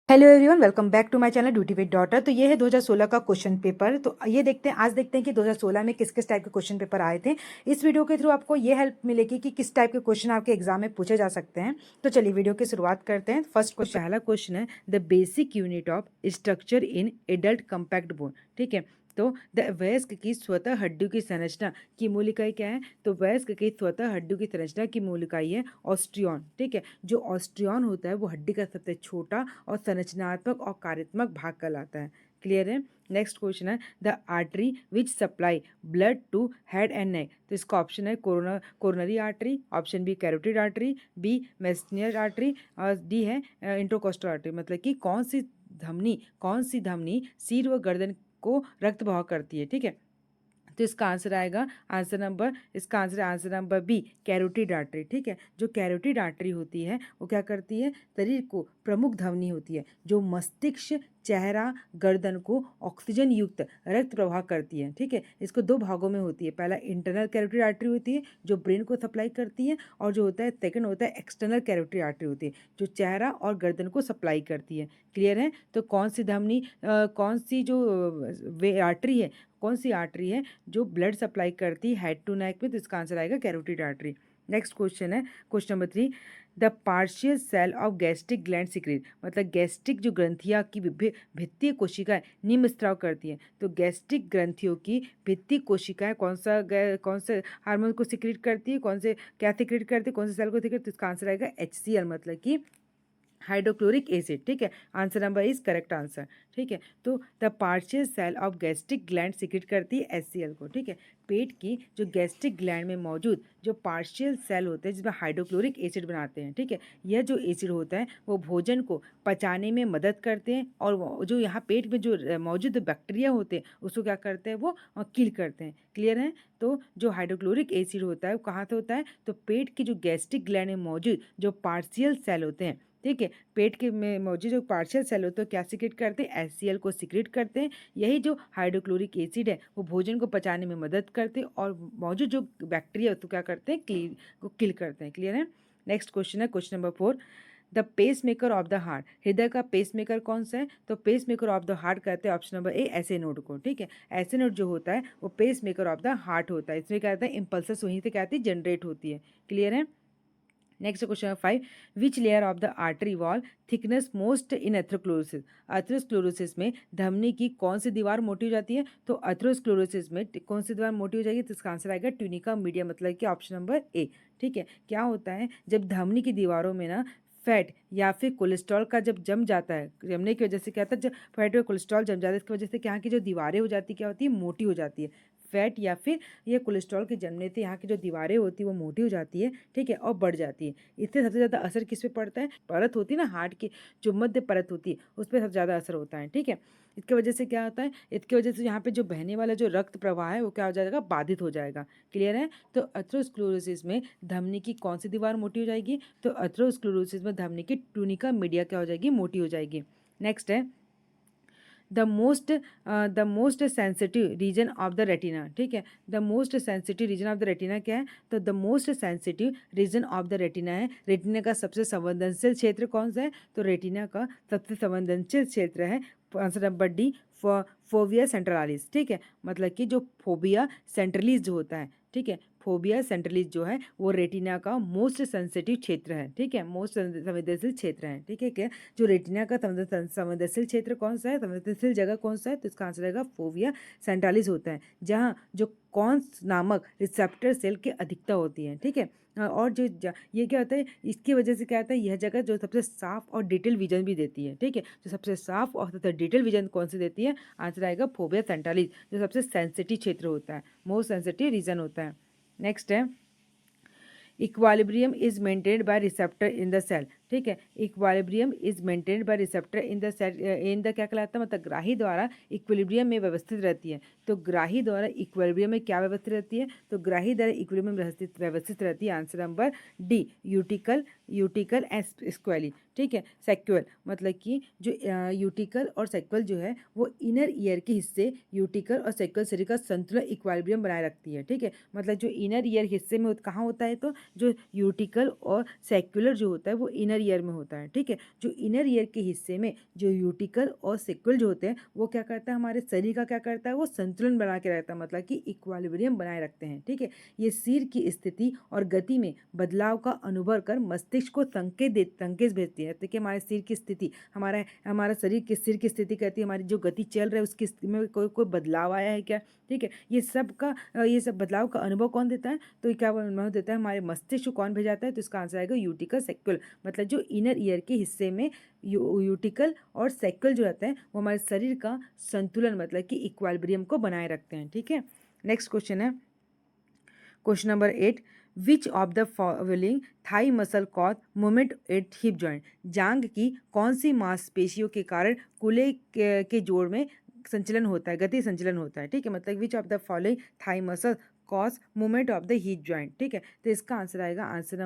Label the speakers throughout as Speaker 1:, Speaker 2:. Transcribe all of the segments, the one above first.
Speaker 1: Hello everyone, welcome back to my channel duty with daughter. तो ये है 2016 का क्वेश्चन पेपर। तो ये देखते हैं, आज देखते हैं कि 2016 में किस किस टाइप के क्वेश्चन पेपर आए थे। इस वीडियो के थ्रू आपको ये हेल्प मिलेगी कि किस टाइप के क्वेश्चन आपके एग्जाम में पूछे जा सकते हैं। तो चलिए वीडियो की शुरुआत करते हैं। फर्स्ट क्वेश्चन, पहला क्वेश्चन है the basic unit of structure in adult compact bone. ठीक है, तो द वयस्क की स्वतः हड्डियों की संरचना की मूल इकाई क्या है? तो वयस्क की स्वतः हड्डियों की संरचना की मूल इकाई है ऑस्ट्रियन। ठीक है, जो ऑस्ट्रियन होता है वो हड्डी का सबसे छोटा और संरचनात्मक और कार्यात्मक भाग कहलाता है। क्लियर है। नेक्स्ट क्वेश्चन है the artery which supply blood to head and neck. तो इसका ऑप्शन है coronary artery, option B carotid artery, B mesenteric artery और डी है इंट्रोकोस्टल आर्टरी। मतलब कि कौन सी धमनी सिर व गर्दन को रक्त बहाव करती है। ठीक है, तो इसका आंसर आएगा answer number B carotid artery. ठीक है, जो कैरोटिड आर्टरी होती है वो क्या करती है? शरीर को प्रमुख धमनी होती है जो मस्तिष्क, चेहरा, गर्दन को ऑक्सीजन युक्त रक्त प्रवाह करती है। ठीक है, इसको दो भागों में होती है। पहला इंटरनल कैरोटिड आर्टरी होती है जो ब्रेन को सप्लाई करती है, और जो होता है सेकंड होता है एक्सटर्नल कैरोटिड आर्टरी होती है जो चेहरा और गर्दन को सप्लाई करती है। क्लियर है। तो कौन सी धमनी कौन सी जो वे आर्टरी है, कौन सी आर्टरी है जो ब्लड सप्लाई करती है हेड टू नेक में? तो इसका आंसर आएगा कैरोटिड आर्टरी। नेक्स्ट क्वेश्चन है question number 3, the parietal cell of gastric gland secrete. मतलब गैस्ट्रिक जो ग्रंथियाँ की भित्तीय कोशिकाएं निम्न स्त्राव करती हैं। तो गैस्ट्रिक ग्रंथियों की भित्तीय कोशिकाएं कौन से हार्मोन को सिक्रीट करती है, कौन से क्या सिक्रीट करती है, कौन से सेल को सिक्रीट? तो इसका आंसर आएगा HCl, मतलब कि हाइड्रोक्लोरिक एसिड। ठीक है, answer number is correct answer. ठीक है, तो the parietal cell of gastric gland secrete करती है HCl को। ठीक है, पेट की जो गैस्ट्रिक ग्लैंड में मौजूद जो पार्शियल सेल होते हैं जिसमें हाइड्रोक्लोरिक एसिड बनाते हैं। ठीक है, यह जो एसिड होता है वो भोजन को पचाने में मदद करते हैं, और जो यहाँ पेट में जो मौजूद बैक्टीरिया होते हैं उसको क्या करते हैं? वो किल करते हैं। क्लियर है। तो जो हाइड्रोक्लोरिक एसिड होता है वो कहाँ से होता है? तो पेट की जो गैस्ट्रिक ग्लैंड में मौजूद जो पार्शियल सेल होते हैं, ठीक है, पेट के में मौजूद जो पार्शियल सेल होते हैं क्या सिक्रेट करते हैं? HCl को सिक्रेट करते हैं। यही जो हाइड्रोक्लोरिक एसिड है वो भोजन को पचाने में मदद करते हैं, और मौजूद जो बैक्टीरिया तो क्या करते हैं? किल करते हैं। क्लियर है। नेक्स्ट क्वेश्चन है question number 4, the pacemaker of the heart. हृदय का पेस मेकर कौन सा है? तो pacemaker of the heart कहते हैं ऑप्शन नंबर ए ऐसे नोड को। ठीक है, ऐसे नोड जो होता है वो pacemaker of the heart होता है। इसमें क्या कहते हैं? इम्पल्सेस वहीं से क्या आती है? जनरेट होती है। क्लियर है। Next question 5, which layer of the artery wall thickness most in atherosclerosis. Atherosclerosis में धमनी की कौन सी दीवार मोटी हो जाती है? तो एथ्रोस्क्लेरोसिस में कौन सी दीवार मोटी हो जाएगी? तो इसका आंसर आएगा ट्यूनिका मीडिया, मतलब कि ऑप्शन नंबर ए। ठीक है, क्या होता है जब धमनी की दीवारों में ना फैट या फिर कोलेस्ट्रॉल का जब जम जाता है, जमने की वजह से क्या होता है? जब फैट और कोलेस्ट्रॉल जम जाता है इसकी वजह से यहाँ की जो दीवारें हो जाती है क्या होती है? मोटी हो जाती है। फैट या फिर ये कोलेस्ट्रॉल के जमने से यहाँ की जो दीवारें होती है वो मोटी हो जाती है। ठीक है, और बढ़ जाती है। इससे सबसे ज़्यादा असर किस पे पड़ता है? परत होती है ना हार्ट की, जो मध्य परत होती है उस पर सबसे ज़्यादा असर होता है। ठीक है, इसकी वजह से क्या होता है? इसकी वजह से यहाँ पे जो बहने वाला जो रक्त प्रवाह है वो क्या हो जाएगा? बाधित हो जाएगा। क्लियर है। तो एथ्रोस्क्लेरोसिस में धमनी की कौन सी दीवार मोटी हो जाएगी? तो एथ्रोस्क्लेरोसिस में धमनी की ट्यूनिका मीडिया क्या हो जाएगी? मोटी हो जाएगी। नेक्स्ट है the most sensitive region of the retina. ठीक है, the most sensitive region of the retina क्या है? तो the most sensitive region of the retina है, रेटिना का सबसे संवेदनशील क्षेत्र कौन सा है? तो रेटिना का सबसे संवेदनशील क्षेत्र है आंसर नंबर डी फोबिया सेंट्रलालिस। ठीक है, मतलब कि जो फोबिया सेंट्रलिस जो होता है, ठीक है, फोबिया सेंट्रलिस जो है वो रेटिना का मोस्ट सेंसिटिव क्षेत्र है। ठीक है, मोस्ट संवेदनशील क्षेत्र है। ठीक है, क्या जो रेटिना का संवेदनशील क्षेत्र कौन सा है, संवेदनशील जगह कौन सा है? तो इसका आंसर रहेगा फोविया सेंट्रालिस होता है, जहाँ जो कॉन्स नामक रिसेप्टर सेल की अधिकता होती है। ठीक है, और ये क्या होता है? इसकी वजह से क्या होता है? यह जगह जो सबसे साफ और डिटेल विजन भी देती है। ठीक है, जो सबसे साफ और सबसे डिटेल विजन कौन सी देती है? आंसर आएगा फोबिया सेंट्रालिस, जो सबसे सेंसिटिव क्षेत्र होता है, मोस्ट सेंसिटिव रीजन होता है। नेक्स्ट है equilibrium is maintained by receptor in the cell. ठीक है, equilibrium is maintained by receptor in the cell, in the क्या कहलाता है? मतलब ग्राही द्वारा इक्विलिब्रियम में व्यवस्थित रहती है। तो ग्राही द्वारा इक्विलिब्रियम में क्या व्यवस्थित रहती है? तो ग्राही द्वारा इक्विलिब्रियम में व्यवस्थित रहती है आंसर नंबर डी यूटिकल स्क्वेली। ठीक है, सेक्वल, मतलब कि जो यूटिकल और सेक्वल जो है वो इनर ईयर के हिस्से यूटिकल और सेक्वल शरीर का संतुलन इक्वालिब्रियम बनाए रखती है। ठीक है, मतलब जो इनर ईयर हिस्से में कहाँ होता है? तो जो यूटिकल और सेक्युलर जो होता है वो इनर इनर ईयर में होता है, ठीक है। जो इनर ईयर के हिस्से में जो यूटिकल और सेक्युल जो होते हैं वो क्या करता है, हमारे शरीर का क्या करता है, वो संतुलन बना के रहता है, मतलब कि इक्विलिब्रियम बनाए रखते हैं, ठीक है। ये सिर की स्थिति और गति में बदलाव का अनुभव कर मस्तिष्क को संकेत भेजती है। देखिए हमारे सिर की स्थिति, हमारा हमारा शरीर के सिर की स्थिति कहती है हमारी जो गति चल रहा है उसकी स्थिति में कोई कोई बदलाव आया है क्या, ठीक है। ये सब बदलाव का अनुभव कौन देता है, तो ये क्या अनुभव देता है, हमारे मस्तिष्क को कौन भेजाता है, तो इसका आंसर आएगा यूटिकल सेक्युल। मतलब जो इनर ईयर के हिस्से में यूटिकल और सेक्युल जो रहते हैं वो हमारे शरीर का संतुलन मतलब कि इक्विलिब्रियम को बनाए रखते हैं, ठीक है। नेक्स्ट क्वेश्चन है question number 8, which of the following thigh muscle cause movement at hip joint. जांग की कौन सी मांसपेशियों के कारण कूल्हे के जोड़ में संचलन होता है, गति संचलन होता है, ठीक है। मतलब which of the following thigh muscle cause movement of the hip joint, ठीक है। तो इसका आंसर आएगा answer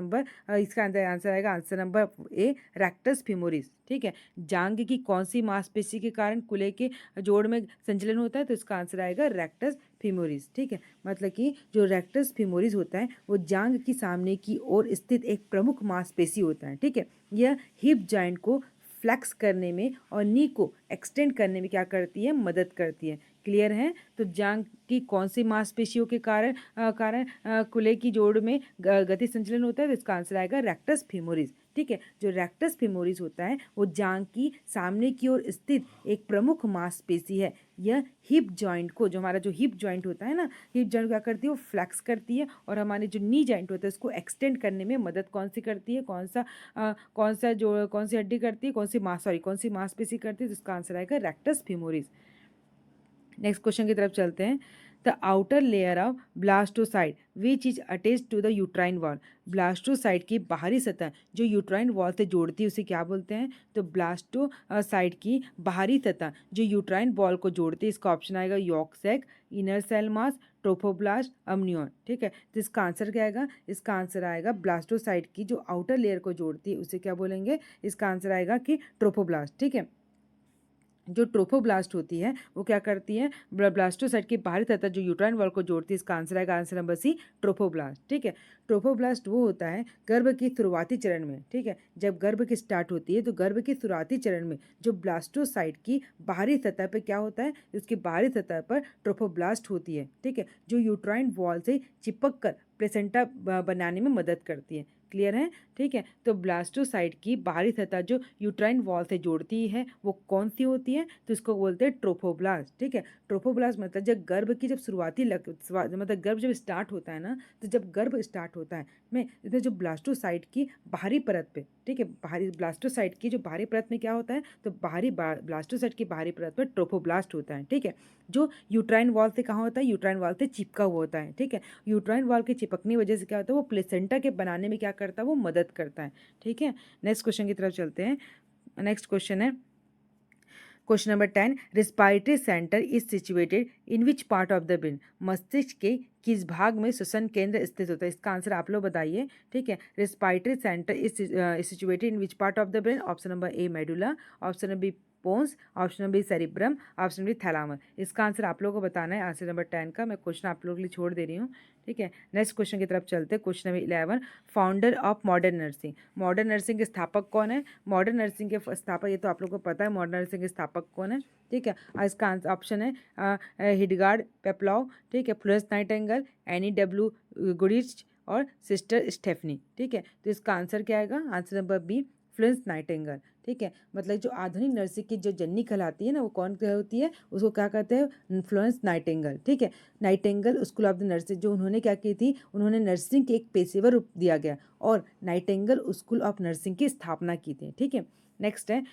Speaker 1: number A, rectus femoris, ठीक है। जांग की कौन सी मांसपेशी के कारण कूल्हे के जोड़ में संचलन होता है, तो इसका आंसर आएगा रेक्टस फीमोरिस, ठीक है। मतलब कि जो रेक्टस फीमोरिस होता है वो जांग की सामने की ओर स्थित एक प्रमुख मांसपेशी होता है, ठीक है। यह हिप जॉइंट को फ्लेक्स करने में और नी को एक्सटेंड करने में क्या करती है, मदद करती है। क्लियर है। तो जांग की कौन सी मांसपेशियों के कारण कूल्हे की जोड़ में गति संचलन होता है, तो इसका आंसर आएगा रेक्टस फीमोरिस, ठीक है। जो रेक्टस फीमोरिस होता है वो जांग की सामने की ओर स्थित एक प्रमुख मांसपेशी है। यह हिप जॉइंट को, जो हमारा जो हिप जॉइंट होता है ना, हिप जॉइंट क्या करती है, वो फ्लेक्स करती है और हमारे जो नी जॉइंट होता है उसको एक्सटेंड करने में मदद कौन सी करती है, कौन सी हड्डी करती है, कौन सी मांसपेशी करती है, तो इसका आंसर आएगा रेक्टस फीमोरिस। नेक्स्ट क्वेश्चन की तरफ चलते हैं। The outer layer of blastocyst which is attach to the uterine wall. Blastocyst की बाहरी सतह जो यूट्राइन वॉल से जोड़ती है उसे क्या बोलते हैं, तो ब्लास्टोसाइट की बाहरी सतह जो यूट्राइन वॉल को जोड़ती है, इसका ऑप्शन आएगा yolk sac, inner cell mass, trophoblast, amnion, ठीक है। तो इसका आंसर क्या आएगा, इसका आंसर आएगा ब्लास्टोसाइट की जो आउटर लेयर को जोड़ती है उसे क्या बोलेंगे, इसका आंसर आएगा कि ट्रोफोब्लास्ट, ठीक है। जो ट्रोफोब्लास्ट होती है वो क्या करती है, ब्लास्टोसाइट की बाहरी सतह जो यूट्राइन वॉल को जोड़ती है, इसका आंसर आएगा आंसर नंबर सी, ट्रोफोब्लास्ट, ठीक है। ट्रोफोब्लास्ट वो होता है गर्भ की शुरुआती चरण में, ठीक है। जब गर्भ की स्टार्ट होती है तो गर्भ के शुरुआती चरण में जो ब्लास्टोसाइट की बाहरी सतह पर क्या होता है, उसकी बाहरी सतह पर ट्रोफोब्लास्ट होती है, ठीक है, जो यूट्राइन वॉल से चिपक कर प्लेसेंटा बनाने में मदद करती है। क्लियर है, ठीक है। तो ब्लास्टोसाइट की बाहरी सतह जो यूट्राइन वॉल से जोड़ती है वो कौन सी होती है, तो इसको बोलते हैं ट्रोफोब्लास्ट, ठीक है। ट्रोफोब्लास्ट मतलब जब गर्भ की जब मतलब गर्भ जब स्टार्ट होता है ना, तो जब गर्भ स्टार्ट होता है में इसमें जो ब्लास्टोसाइट की बाहरी परत पे, ठीक है, बाहरी ब्लास्टोसाइट की जो बाहरी परत में क्या होता है, तो ब्लास्टोसाइट की बाहरी परत पर ट्रोफोब्लास्ट होता है, ठीक है। जो यूट्राइन वॉल से कहाँ होता है, यूट्राइन वॉल से चिपका हुआ होता है, ठीक है। यूट्राइन वॉल के चिपकने की वजह से क्या होता है, वो प्लेसेंटा के बनाने में क्या करता है, वो मदद करता है, ठीक है। नेक्स्ट क्वेश्चन की तरफ चलते हैं। नेक्स्ट क्वेश्चन है question number 10, respiratory centre is situated in which part of the brain. मस्तिष्क के किस भाग में श्वसन केंद्र स्थित होता है, इसका आंसर आप लोग बताइए, ठीक है। Respiratory centre is situated in which part of the brain, option number A medulla, option number B pons, option number B cerebrum, option number thalamus. इसका आंसर आप लोगों को बताना है, आंसर नंबर 10 का। मैं क्वेश्चन आप लोगों के लिए छोड़ दे रही हूँ, ठीक है। नेक्स्ट क्वेश्चन की तरफ चलते हैं। Question number 11, founder of modern nursing. Modern nursing के स्थापक कौन है, मॉडर्न नर्सिंग के स्थापक, ये तो आप लोगों को पता है मॉडर्न नर्सिंग के स्थापक कौन है, ठीक है। इसका आंसर ऑप्शन है हिडगार्ड पेप्लाव, ठीक है, फ्लोरेंस नाइटिंगेल, एनी डब्ल्यू गुडिच और सिस्टर स्टेफनी, ठीक है। तो इसका आंसर क्या आएगा, answer number B, Florence Nightingale, ठीक है। मतलब जो आधुनिक नर्सिंग की जो जननी कहलाती है ना, वो कौन होती है, उसको क्या कहते हैं, फ्लोरेंस नाइटिंगेल, ठीक है। Nightingale school of the nursing जो उन्होंने क्या की थी, उन्होंने नर्सिंग के एक पेशेवर रूप दिया गया और नाइटिंगेल स्कूल ऑफ नर्सिंग की स्थापना की थी, ठीक है। नेक्स्ट है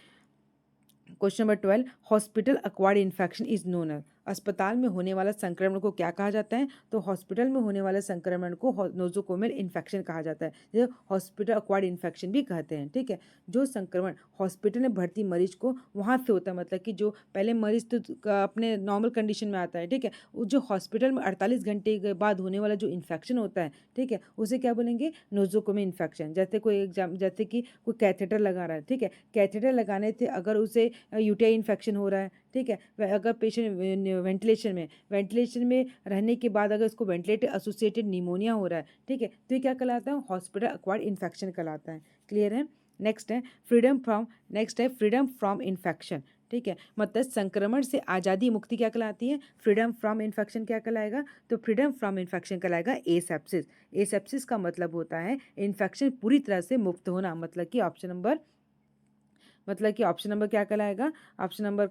Speaker 1: question number 12, hospital acquired infection is known as. अस्पताल में होने वाला संक्रमण को क्या कहा जाता है, तो हॉस्पिटल में होने वाले संक्रमण को नोजोकोमियल इन्फेक्शन कहा जाता है, जो हॉस्पिटल एक्वायर्ड इन्फेक्शन भी कहते हैं, ठीक है। जो संक्रमण हॉस्पिटल में भर्ती मरीज को वहाँ से होता है, मतलब कि जो पहले मरीज तो अपने नॉर्मल कंडीशन में आता है, ठीक है, वो जो हॉस्पिटल में 48 घंटे के बाद होने वाला जो इन्फेक्शन होता है, ठीक है, उसे क्या बोलेंगे, नोजोकोमियल इन्फेक्शन। जैसे कि कोई कैथेटर लगा रहा है, ठीक है, कैथेटर लगाने से अगर उसे यूटीआई इन्फेक्शन हो रहा है, ठीक है, अगर पेशेंट वेंटिलेशन में रहने के बाद अगर उसको वेंटिलेटर एसोसिएटेड निमोनिया हो रहा है, ठीक है, तो ये क्या कहलाता है, हॉस्पिटल एक्वायर्ड इन्फेक्शन कहलाता है। क्लियर है। नेक्स्ट है फ्रीडम फ्रॉम इन्फेक्शन, ठीक है, मतलब संक्रमण से आज़ादी मुक्ति क्या कहलाती है, फ्रीडम फ्रॉम इन्फेक्शन क्या कहलाएगा, तो फ्रीडम फ्रॉम इन्फेक्शन कहलाएगा एसेप्सिस। एसेप्सिस का मतलब होता है इन्फेक्शन पूरी तरह से मुक्त होना, मतलब कि ऑप्शन नंबर क्या कहलाएगा, ऑप्शन नंबर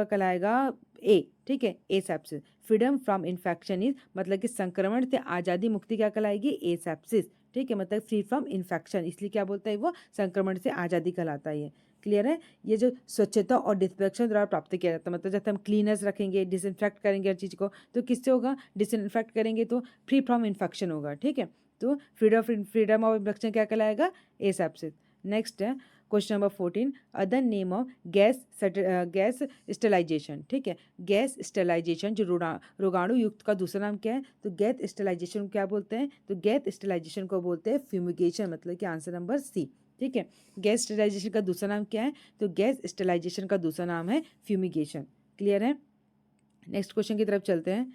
Speaker 1: कहलाएगा ए, ठीक है, asepsis. Freedom from infection is मतलब कि संक्रमण से आज़ादी मुक्ति क्या कहलाएगी, एसेप्सिस, ठीक है, मतलब फ्री फ्रॉम इन्फेक्शन, इसलिए क्या बोलता है वो, संक्रमण से आज़ादी कहलाता है ये। क्लियर है, ये जो स्वच्छता और डिसइंफेक्शन द्वारा प्राप्त किया जाता है, मतलब जब हम क्लीनर्स रखेंगे, डिसइंफेक्ट करेंगे हर चीज़ को, तो किससे होगा, डिसइंफेक्ट करेंगे तो फ्री फ्रॉम इन्फेक्शन होगा, ठीक है, तो फ्रीडम ऑफ इन्फेक्शन क्या कहलाएगा, एसेप्सिस। नेक्स्ट है question number 14, other name of gas sterilisation, ठीक है, गैस स्टेलाइजेशन जो रोगाणु युक्त का दूसरा नाम क्या है, तो गैस स्टेलाइजेशन को क्या बोलते हैं, तो गैस स्टेलाइजेशन को बोलते हैं फ्यूमिगेशन, मतलब कि आंसर नंबर सी, ठीक है। गैस स्टेलाइजेशन का दूसरा नाम क्या है, तो गैस स्टेलाइजेशन का दूसरा नाम है फ्यूमिगेशन। क्लियर है, नेक्स्ट क्वेश्चन की तरफ चलते हैं।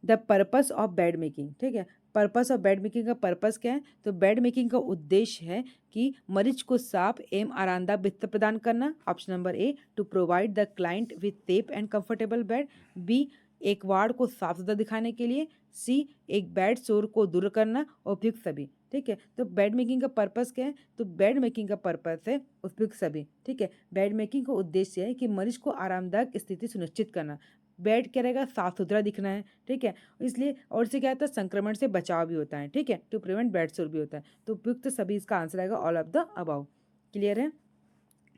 Speaker 1: The purpose of bed making, ठीक है, पर्पस ऑफ बेड मेकिंग का पर्पस क्या है, तो बेड मेकिंग का उद्देश्य है कि मरीज को साफ एवं आरामदायक बिस्तर प्रदान करना, option number A, to provide the client with safe and comfortable bed, B, एक वार्ड को साफ सुथरा दिखाने के लिए, सी, एक बेड शोर को दूर करना, उपयुक्त सभी, ठीक है। तो बेड मेकिंग का पर्पस क्या है, तो बेड मेकिंग का पर्पस है उपयुक्त सभी, ठीक है। बेड मेकिंग का उद्देश्य है कि मरीज को आरामदायक स्थिति सुनिश्चित करना, बेड क्या रहेगा, साफ सुथरा दिखना है, ठीक है, इसलिए, और इससे क्या होता है, संक्रमण से बचाव भी होता है, ठीक है, टू प्रिवेंट बेड सोर भी होता है, तो उपयुक्त सभी इसका आंसर आएगा all of the above. Clear है,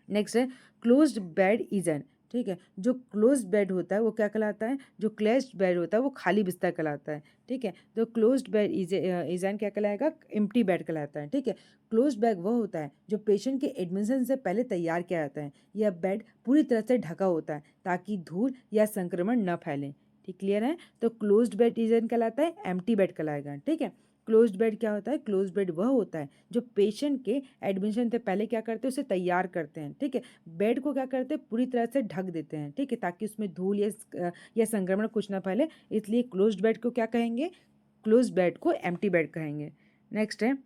Speaker 1: नेक्स्ट है क्लोज्ड बेड इज एन, ठीक है, जो क्लोज बेड होता है वो क्या कहलाता है, जो क्लोज्ड बेड होता है वो खाली बिस्तर कहलाता है, ठीक है, तो क्लोज्ड बेड इज एन क्या कहलाएगा, एम्प्टी बेड कहलाता है, ठीक है। क्लोज्ड बेड वह होता है जो पेशेंट के एडमिशन से पहले तैयार किया जाता है, यह बेड पूरी तरह से ढका होता है ताकि धूल या संक्रमण न फैले, ठीक, क्लियर है, तो क्लोज्ड बेड इज एन कहलाता है, एम्प्टी बेड कहलाएगा, ठीक है। क्लोज्ड बेड क्या होता है, क्लोज्ड बेड वह होता है जो पेशेंट के एडमिशन से पहले क्या करते हैं, उसे तैयार करते हैं, ठीक है, बेड को क्या करते हैं, पूरी तरह से ढक देते हैं, ठीक है, ताकि उसमें धूल या संक्रमण कुछ ना फैले, इसलिए क्लोज्ड बेड को क्या कहेंगे, क्लोज्ड बेड को एम्प्टी बेड कहेंगे। नेक्स्ट है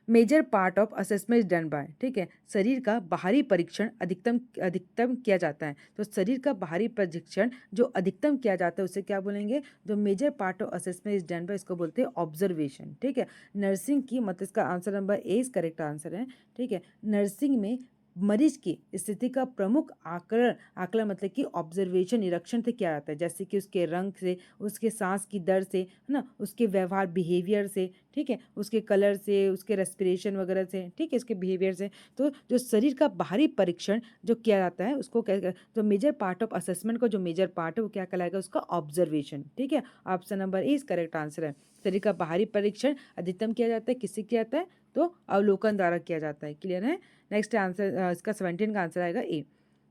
Speaker 1: major part of assessment done by, ठीक है, शरीर का बाहरी परीक्षण अधिकतम किया जाता है, तो शरीर का बाहरी परीक्षण जो अधिकतम किया जाता है उसे क्या बोलेंगे, जो major part of assessment is done by, इसको बोलते हैं ऑब्जर्वेशन, ठीक है। नर्सिंग की मतलब इसका answer number A is correct answer है, ठीक है। नर्सिंग में मरीज की स्थिति का प्रमुख आकलन मतलब कि ऑब्जर्वेशन, निरीक्षण से किया जाता है, जैसे कि उसके रंग से, उसके सांस की दर से, है ना, उसके व्यवहार बिहेवियर से, ठीक है, उसके कलर से, उसके रेस्पिरेशन वगैरह से, ठीक है, उसके बिहेवियर से, तो जो शरीर का बाहरी परीक्षण जो किया जाता है उसको क्या, जो मेजर पार्ट ऑफ असेसमेंट का जो मेजर पार्ट है वो क्या कहलाएगा, उसका ऑब्जर्वेशन, ठीक है, option number A is correct answer है। शरीर का बाहरी परीक्षण अधिकतम किया जाता है, किससे किया जाता है, तो अवलोकन द्वारा किया जाता है। क्लियर है, नेक्स्ट आंसर इसका 17 का आंसर आएगा ए।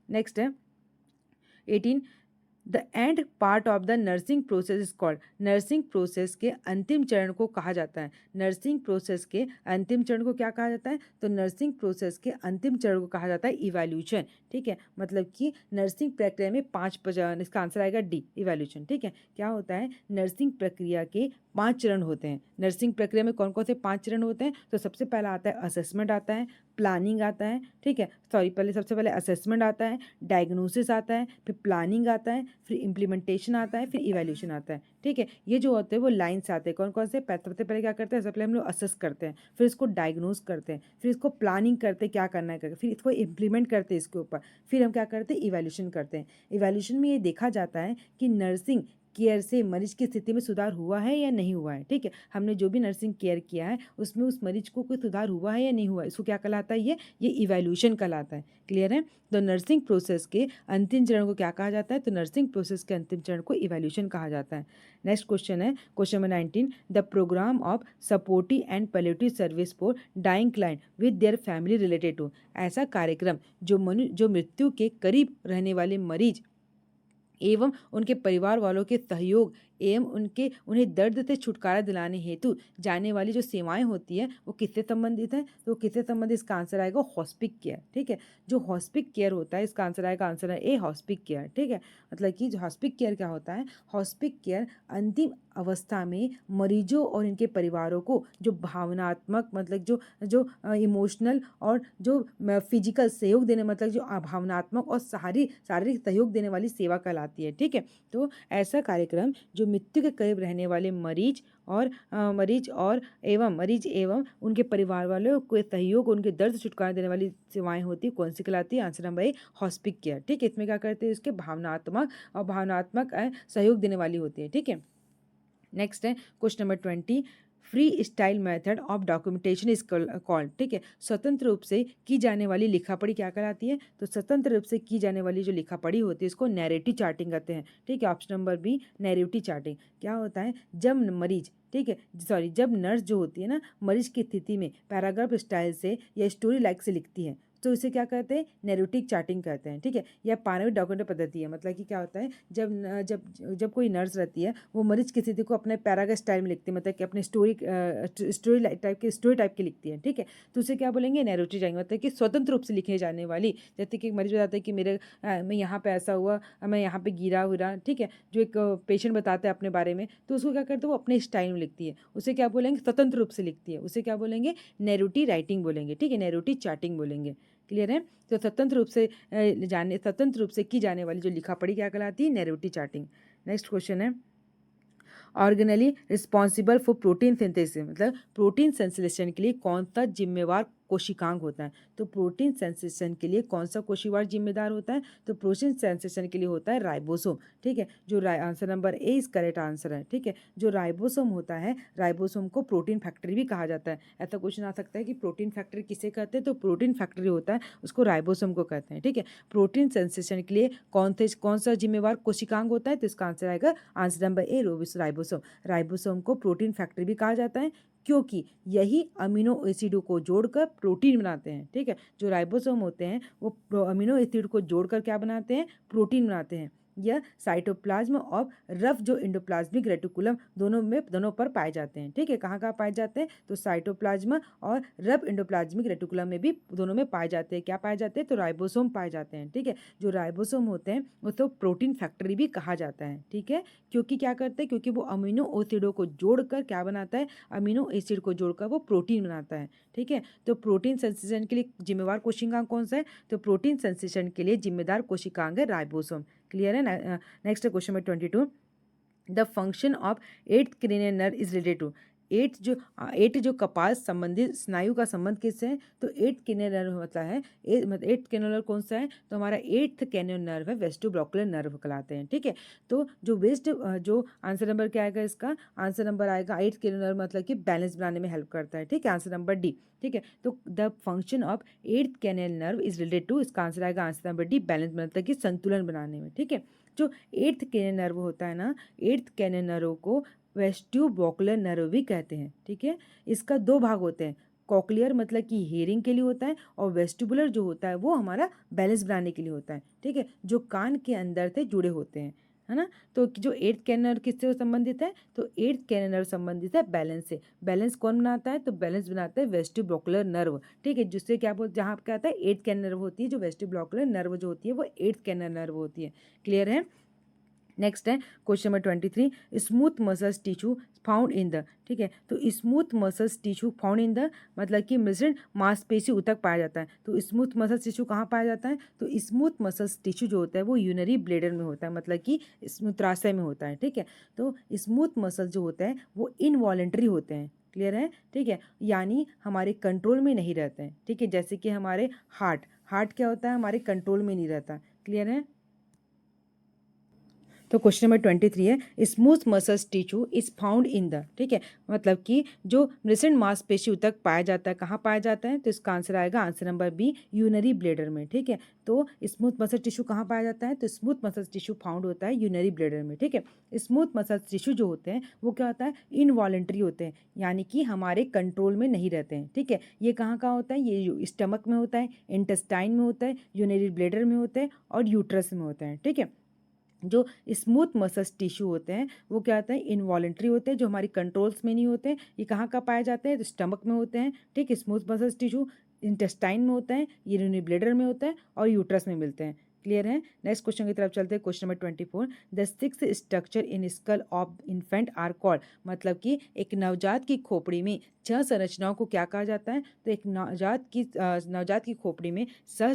Speaker 1: नेक्स्ट है 18, the end part of the nursing process is called, nursing process के अंतिम चरण को कहा जाता है, नर्सिंग प्रोसेस के अंतिम चरण को क्या कहा जाता है, तो नर्सिंग प्रोसेस के अंतिम चरण को कहा जाता है इवैल्यूएशन, ठीक है, मतलब कि नर्सिंग प्रक्रिया में इसका आंसर आएगा डी, इवैल्यूएशन, ठीक है। क्या होता है, नर्सिंग प्रक्रिया के 5 चरण होते हैं, नर्सिंग प्रक्रिया में कौन कौन से 5 चरण होते हैं, तो सबसे पहला आता है असेसमेंट आता है, प्लानिंग आता है, ठीक है, सबसे पहले असेसमेंट आता है, डायग्नोसिस आता है, फिर प्लानिंग आता है, फिर इम्प्लीमेंटेशन आता है, फिर इवैल्यूएशन आता है, ठीक है। ये जो होते हैं वो लाइन से आते हैं, कौन कौन से, सबसे पहले क्या करते हैं, सबसे पहले हम लोग असेस करते हैं, फिर इसको डायग्नोस करते हैं, फिर इसको प्लानिंग करते हैं क्या करना है करके, फिर इसको इम्प्लीमेंट करते हैं इसके ऊपर, फिर हम क्या करते हैं, इवैल्यूएशन करते हैं। इवैल्यूएशन में ये देखा जाता है कि नर्सिंग केयर से मरीज की स्थिति में सुधार हुआ है या नहीं हुआ है, ठीक है, हमने जो भी नर्सिंग केयर किया है उसमें उस मरीज को कोई सुधार हुआ है या नहीं हुआ है, इसको क्या कहलाता है, ये इवैल्यूएशन कहलाता है। क्लियर है, तो नर्सिंग प्रोसेस के अंतिम चरण को क्या कहा जाता है, तो नर्सिंग प्रोसेस के अंतिम चरण को इवैल्यूएशन कहा जाता है। नेक्स्ट क्वेश्चन है question number 19, the programme of supportive and palliative service for dying client with their family related to, ऐसा कार्यक्रम जो मृत्यु के करीब रहने वाले मरीज एवं उनके परिवार वालों के सहयोग एवं उन्हें दर्द से छुटकारा दिलाने हेतु जाने वाली जो सेवाएं होती है वो किससे संबंधित है? तो किससे संबंधित? इसका आंसर आएगा हॉस्पिक केयर। ठीक है, जो हॉस्पिक केयर होता है इसका आंसर आएगा, आंसर है ए हॉस्पिक केयर। ठीक है, मतलब कि जो हॉस्पिक केयर क्या होता है? हॉस्पिक केयर अंतिम अवस्था में मरीजों और इनके परिवारों को जो भावनात्मक मतलब जो जो इमोशनल और जो फिजिकल सहयोग देने मतलब जो भावनात्मक और शारीरिक सहयोग देने वाली सेवा कहलाती है। ठीक है, तो ऐसा कार्यक्रम जो मृत्यु के करीब रहने वाले मरीज एवं उनके परिवार वालों को सहयोग, उनके दर्द से छुटकारा देने वाली सेवाएं होती है, कौन सी कहलाती है? Answer number A hospice care. ठीक है, इसमें क्या करते हैं? इसके भावनात्मक सहयोग देने वाली होती है। ठीक है, नेक्स्ट है question number 20, free style method of documentation is called. ठीक है, स्वतंत्र रूप से की जाने वाली लिखा पढ़ी क्या कहलाती है? तो स्वतंत्र रूप से की जाने वाली जो लिखा पढ़ी होती है इसको नैरेटिव चार्टिंग कहते हैं। ठीक है, option number B narrative charting. क्या होता है? जब मरीज जब नर्स जो होती है ना, मरीज की स्थिति में पैराग्राफ स्टाइल से या स्टोरी लाइक से लिखती है तो इसे क्या कहते हैं? नैरेटिव चार्टिंग कहते हैं। ठीक है, यह पारंपरिक डॉक्यूमेंट पद्धति है। मतलब कि क्या होता है? जब कोई नर्स रहती है वो मरीज की स्थिति को अपने पैराग्राफ स्टाइल में लिखती है, मतलब कि अपने स्टोरी टाइप की लिखती है। ठीक है, तो उसे क्या बोलेंगे? Narrative charting. मतलब कि स्वतंत्र रूप से लिखे जाने वाली, जैसे कि मरीज बताता है कि मैं यहाँ पे ऐसा हुआ, मैं यहाँ पे गिरा हुआ। ठीक है, जो एक पेशेंट बताता है अपने बारे में, तो उसको क्या करते हैं? वो अपने स्टाइल में लिखती है, उसे क्या बोलेंगे? स्वतंत्र रूप से लिखती है, उसे क्या बोलेंगे? नैरेटिव राइटिंग बोलेंगे। ठीक है, नैरेटिव चार्टिंग बोलेंगे। क्लियर है? तो स्वतंत्र रूप से की जाने वाली जो लिखा पढ़ी क्या कहलाती है? Narrative charting. नेक्स्ट क्वेश्चन है, organelle responsible for protein synthesis, मतलब प्रोटीन संश्लेषण के लिए कौन सा जिम्मेवार कोशिकांग होता है? तो प्रोटीन संश्लेषण के लिए कौन सा कोशिकांग जिम्मेदार होता है? तो प्रोटीन संश्लेषण के लिए होता है राइबोसोम। ठीक है, जो आंसर नंबर ए इस करेक्ट आंसर है। ठीक है, जो राइबोसोम होता है, राइबोसोम को प्रोटीन फैक्ट्री भी कहा जाता है। ऐसा क्वेश्चन आ सकता है कि प्रोटीन फैक्ट्री किसे कहते हैं? तो प्रोटीन फैक्ट्री होता है उसको राइबोसोम को कहते हैं। ठीक है, प्रोटीन संश्लेषण के लिए कौन सा जिम्मेवार कोशिकांग होता है? तो इसका आंसर आएगा आंसर नंबर ए राइबोसोम। राइबोसोम को प्रोटीन फैक्ट्री भी कहा जाता है क्योंकि यही अमीनो एसिडों को जोड़कर प्रोटीन बनाते हैं। ठीक है, जो राइबोसोम होते हैं वो अमीनो एसिड को जोड़कर क्या बनाते हैं? प्रोटीन बनाते हैं। यह साइटोप्लाज्म और रफ जो एंडोप्लाज्मिक रेटिकुलम दोनों पर पाए जाते हैं। ठीक है, कहाँ पाए जाते हैं? तो साइटोप्लाज्म और रफ एंडोप्लाज्मिक रेटिकुलम में भी दोनों में पाए जाते हैं। क्या पाए जाते हैं? तो राइबोसोम पाए जाते हैं। ठीक है, जो राइबोसोम होते हैं उसको प्रोटीन फैक्ट्री भी कहा जाता है। ठीक है, क्योंकि क्या करते हैं? क्योंकि वो अमीनो एसिडों को जोड़कर क्या बनाता है? अमीनो एसिड को जोड़कर वो प्रोटीन बनाता है। ठीक है, तो प्रोटीन संश्लेषण के लिए जिम्मेवार कोशिकांग कौन सा है? तो प्रोटीन संश्लेषण के लिए जिम्मेदार कोशिकांग है राइबोसोम। क्लियर है ना? Next question number 22, the function of eighth cranial nerve is related to. Eight जो कपाल संबंधित स्नायु का संबंध किससे है? तो एट्थ क्रेनियल नर्व होता है। एट्थ क्रेनियल नर्व कौन सा है? तो हमारा एट्थ क्रेनियल नर्व है वेस्टिब्युलर नर्व कहलाते हैं। ठीक है, तो जो आंसर नंबर क्या आएगा? इसका आंसर नंबर आएगा एट्थ क्रेनियल नर्व, मतलब कि बैलेंस बनाने में हेल्प करता है। ठीक है, आंसर नंबर डी। ठीक है, तो the function of eighth cranial nerve is related to, इसका आंसर आएगा आंसर नंबर डी, बैलेंस मतलब कि संतुलन बनाने में। ठीक है, जो एट्थ क्रेनियल नर्व होता है ना, एट्थ क्रेनियल नर्व को वेस्टिब्युलर नर्व भी कहते हैं। ठीक है, इसका दो भाग होते हैं, कॉक्लियर मतलब कि हेयरिंग के लिए होता है और वेस्टिबुलर जो होता है वो हमारा बैलेंस बनाने के लिए होता है। ठीक है, जो कान के अंदर से जुड़े होते हैं, है ना? तो जो एट्थ कैनल नर्व किससे संबंधित है? तो एट्थ कैनल नर्व संबंधित है बैलेंस से। बैलेंस कौन बनाता है? तो बैलेंस बनाता है वेस्टिब्युलर नर्व। ठीक है, जिससे क्या बोलते, जहाँ क्या आता है? एट्थ कैनल नर्व होती है, जो वेस्टिब्युलर नर्व जो होती है वो एट्थ कैनल नर्व होती है। क्लियर है? नेक्स्ट है question number 23, smooth muscles tissue found in the. ठीक है, तो smooth muscles tissue found in the मतलब कि मृण मांसपेशी ऊतक पाया जाता है। तो स्मूथ मसल्स टिश्यू कहाँ पाया जाता है? तो स्मूथ मसल्स टिश्यू जो होता है वो यूनरी ब्लेडर में होता है, मतलब कि मूत्राशय में होता है। ठीक है, तो स्मूथ मसल जो होता है वो इनवॉलेंट्री होते हैं। क्लियर है? ठीक है, यानी हमारे कंट्रोल में नहीं रहते हैं। ठीक है, जैसे कि हमारे हार्ट क्या होता है? हमारे कंट्रोल में नहीं रहता। क्लियर है? तो क्वेश्चन नंबर 23 है, smooth muscles tissue is found in the. ठीक है, मतलब कि जो मृण मांसपेशी तक पाया जाता है, कहाँ पाया जाता है? तो इसका आंसर आएगा answer number B, urinary bladder में। ठीक है, तो स्मूथ मसल टिश्यू कहाँ पाया जाता है? तो स्मूथ मसल टिश्यू फाउंड होता है यूनरी ब्लेडर में। ठीक है, स्मूथ मसल टिश्यू जो होते हैं वो क्या होता है? इनवॉलेंट्री होते हैं, यानी कि हमारे कंट्रोल में नहीं रहते हैं। ठीक है, ये कहाँ होता है? ये स्टमक में होता है, इंटेस्टाइन में होता है, यूनरी ब्लेडर में होता है और यूट्रस में होता है। ठीक है, जो स्मूथ मसल्स टिश्यू होते हैं वो क्या होता है, इनवॉलेंट्री होते हैं, जो हमारी कंट्रोल्स में नहीं होते हैं। ये कहाँ कहाँ पाए जाते हैं, तो स्टमक में होते हैं, ठीक है। स्मूथ मसल्स टिश्यू इंटेस्टाइन में होता है, यूरिनरी ब्लैडर में होता है और यूट्रस में मिलते हैं। क्लियर है। नेक्स्ट क्वेश्चन की तरफ चलते हैं। Question number 24, the six structure in skull of infant are called, मतलब कि एक नवजात की खोपड़ी में 6 संरचनाओं को क्या कहा जाता है, तो एक नवजात की खोपड़ी में 6